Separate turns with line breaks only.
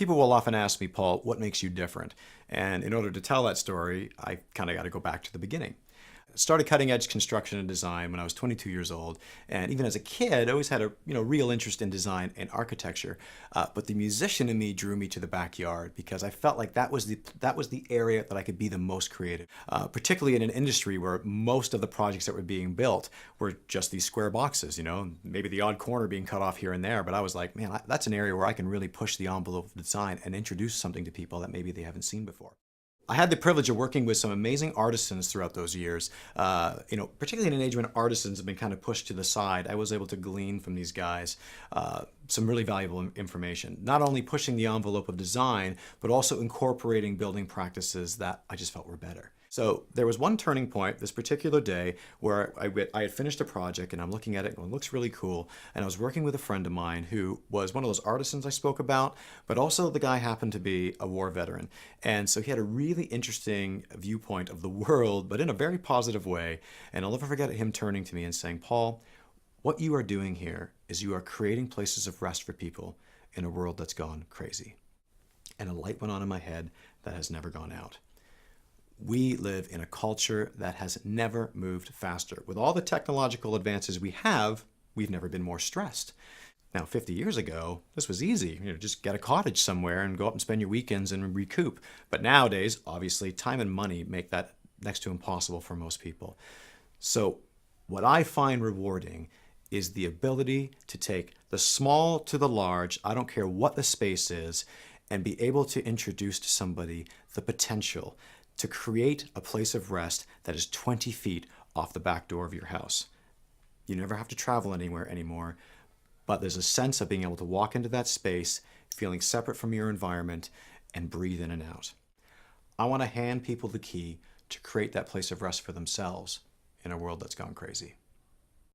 People will often ask me, Paul, what makes you different? And in order to tell that story, I kind of got to go back to the beginning. Started cutting edge construction and design when I was 22 years old, and even as a kid, I always had a real interest in design and architecture. But the musician in me drew me to the backyard because I felt like that was the area that I could be the most creative, particularly in an industry where most of the projects that were being built were just these square boxes. Maybe the odd corner being cut off here and there. But I was like, man, that's an area where I can really push the envelope of design and introduce something to people that maybe they haven't seen before. I had the privilege of working with some amazing artisans throughout those years. Particularly in an age when artisans have been kind of pushed to the side, I was able to glean from these guys some really valuable information. Not only pushing the envelope of design, but also incorporating building practices that I just felt were better. So there was one turning point this particular day where I had finished a project and I'm looking at it and it looks really cool. And I was working with a friend of mine who was one of those artisans I spoke about, but also the guy happened to be a war veteran. And so he had a really interesting viewpoint of the world, but in a very positive way. And I'll never forget him turning to me and saying, Paul, what you are doing here is you are creating places of rest for people in a world that's gone crazy. And a light went on in my head that has never gone out. We live in a culture that has never moved faster. With all the technological advances we have, we've never been more stressed. Now, 50 years ago, this was easy. Just get a cottage somewhere and go up and spend your weekends and recoup. But nowadays, obviously, time and money make that next to impossible for most people. So what I find rewarding is the ability to take the small to the large, I don't care what the space is, and be able to introduce to somebody the potential to create a place of rest that is 20 feet off the back door of your house. You never have to travel anywhere anymore, but there's a sense of being able to walk into that space, feeling separate from your environment, and breathe in and out. I want to hand people the key to create that place of rest for themselves in a world that's gone crazy.